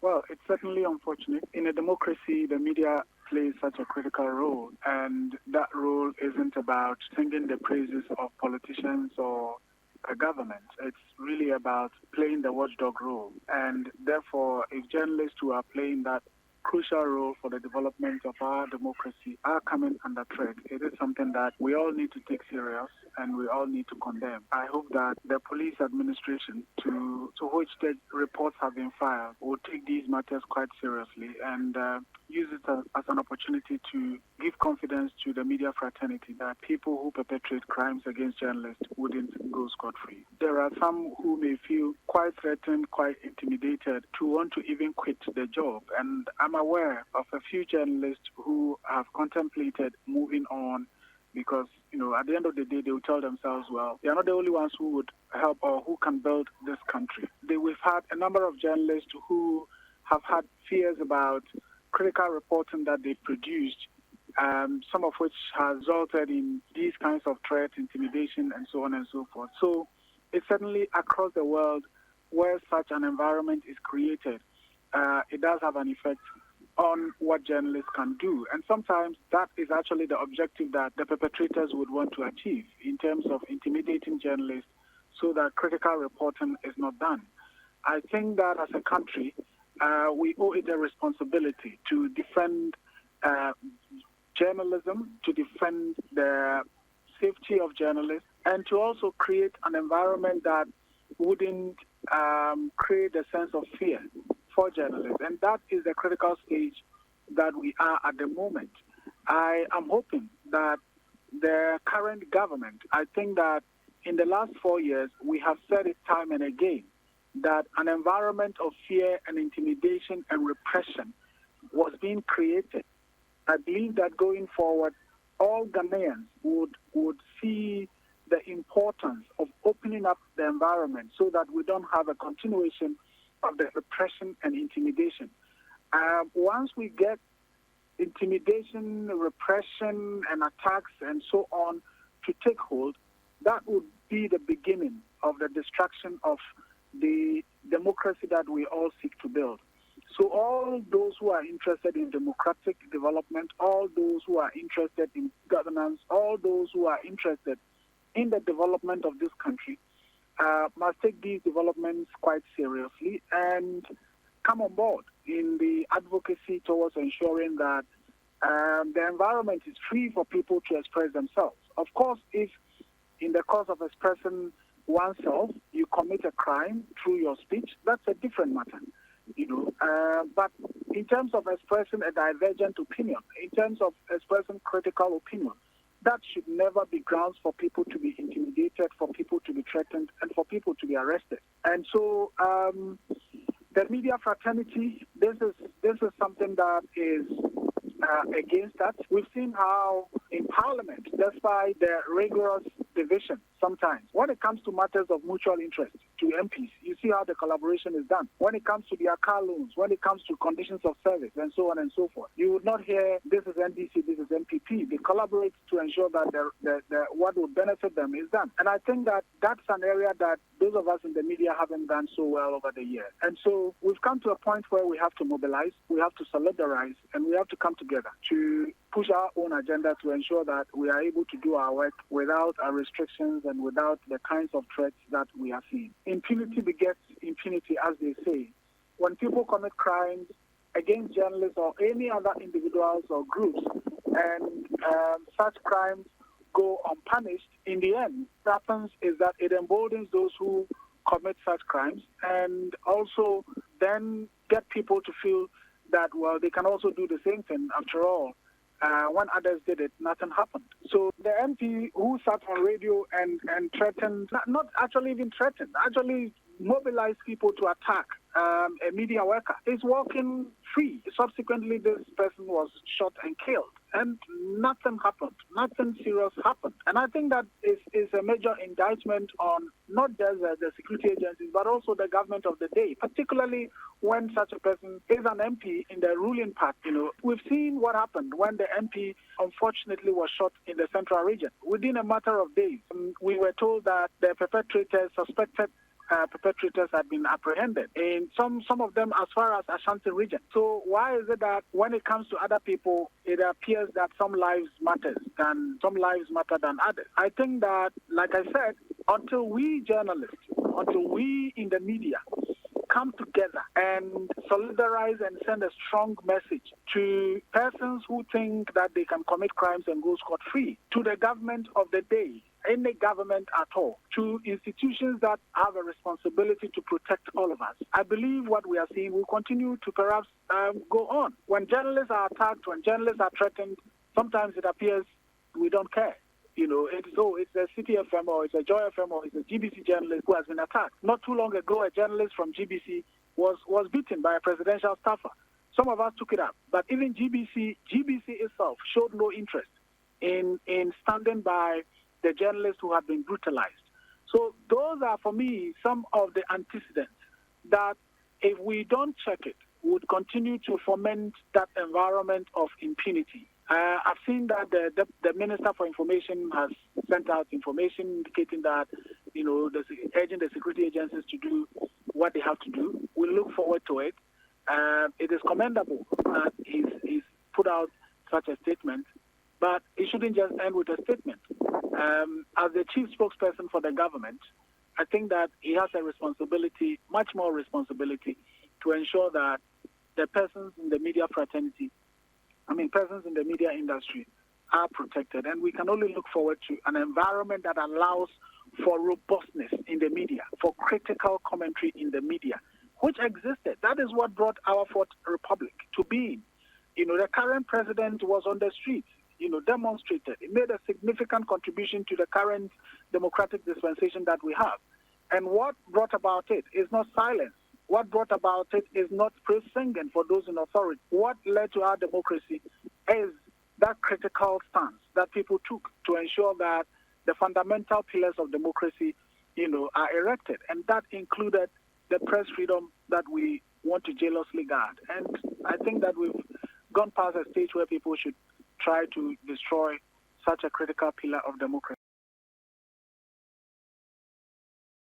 Well, it's certainly unfortunate. In a democracy, the media plays such a critical role, and that role isn't about singing the praises of politicians or a government. It's really about playing the watchdog role. And therefore, if journalists who are playing that crucial role for the development of our democracy are coming under threat, it is something that we all need to take serious and we all need to condemn. I hope that the police administration, to which the reports have been filed, will take these matters quite seriously and use it as an opportunity to give confidence to the media fraternity that people who perpetrate crimes against journalists wouldn't go scot-free. There are some who may feel quite threatened, quite intimidated to want to even quit the job, and I'm aware of a few journalists who have contemplated moving on because, at the end of the day, they will tell themselves, well, they are not the only ones who would help or who can build this country. We've had a number of journalists who have had fears about critical reporting that they produced, some of which has resulted in these kinds of threats, intimidation, and so on and so forth. So it's certainly across the world where such an environment is created, it does have an effect on what journalists can do. And sometimes that is actually the objective that the perpetrators would want to achieve in terms of intimidating journalists so that critical reporting is not done. I think that as a country, we owe it a responsibility to defend journalism, to defend the safety of journalists, and to also create an environment that wouldn't create a sense of fear for journalists. And that is the critical stage that we are at the moment. I am hoping that the current government, I think that in the last 4 years, we have said it time and again, that an environment of fear and intimidation and repression was being created. I believe that going forward, all Ghanaians would see the importance of opening up the environment so that we don't have a continuation of the repression and intimidation. Once we get intimidation, repression, and attacks and so on to take hold, that would be the beginning of the destruction of the democracy that we all seek to build. So all those who are interested in democratic development, all those who are interested in governance, all those who are interested in the development of this country must take these developments quite seriously and come on board in the advocacy towards ensuring that the environment is free for people to express themselves. Of course, if in the course of expressing oneself, you commit a crime through your speech, that's a different matter. But in terms of expressing a divergent opinion, in terms of expressing critical opinion, that should never be grounds for people to be intimidated, for people to be threatened, and for people to be arrested. And so the media fraternity, this is something that is against that. We've seen how in Parliament, despite the rigorous division sometimes, when it comes to matters of mutual interest to MPs, you see how the collaboration is done. When it comes to their car loans, when it comes to conditions of service, and so on and so forth, you would not hear this is NDC, this is MPP. They collaborate to ensure that the what would benefit them is done. And I think that that's an area that those of us in the media haven't done so well over the years. And so we've come to a point where we have to mobilize, we have to solidarize, and we have to come together to push our own agenda to ensure that we are able to do our work without our restrictions and without the kinds of threats that we are seeing. Impunity begets impunity, as they say. When people commit crimes against journalists or any other individuals or groups, and such crimes go unpunished, in the end, what happens is that it emboldens those who commit such crimes and also then get people to feel that, well, they can also do the same thing. After all, when others did it, nothing happened. So the MP who sat on radio and threatened, not actually even threatened, actually mobilized people to attack a media worker, is walking free. Subsequently, this person was shot and killed, and nothing happened. Nothing serious happened. And I think that is a major indictment on not just the security agencies, but also the government of the day, particularly when such a person is an MP in the ruling party. We've seen what happened when the MP, unfortunately, was shot in the central region. Within a matter of days, we were told that the perpetrators suspected perpetrators had been apprehended, and some of them as far as Ashanti region. So why is it that when it comes to other people, it appears that some lives matter than others? I think that, like I said, until we journalists, until we in the media come together and solidarize and send a strong message to persons who think that they can commit crimes and go scot-free, to the government of the day, any government at all, to institutions that have a responsibility to protect all of us. I believe what we are seeing will continue to perhaps go on. When journalists are attacked, when journalists are threatened, sometimes it appears we don't care. It's a City FM or it's a Joy FM or it's a GBC journalist who has been attacked. Not too long ago, a journalist from GBC was beaten by a presidential staffer. Some of us took it up, but even GBC itself showed no interest in standing by the journalists who have been brutalized. So those are, for me, some of the antecedents that, if we don't check it, would continue to foment that environment of impunity. I've seen that the Minister for Information has sent out information indicating that, urging the security agencies to do what they have to do. We look forward to it. It is commendable that he's put out such a statement, but it shouldn't just end with a statement. As the chief spokesperson for the government, I think that he has a responsibility, much more responsibility, to ensure that the persons in the media fraternity, persons in the media industry are protected. And we can only look forward to an environment that allows for robustness in the media, for critical commentary in the media, which existed. That is what brought our Fourth Republic to being. The current president was on the streets, demonstrated. It made a significant contribution to the current democratic dispensation that we have. And what brought about it is not silence. What brought about it is not praise singing for those in authority. What led to our democracy is that critical stance that people took to ensure that the fundamental pillars of democracy, are erected. And that included the press freedom that we want to jealously guard. And I think that we've gone past a stage where people should try to destroy such a critical pillar of democracy.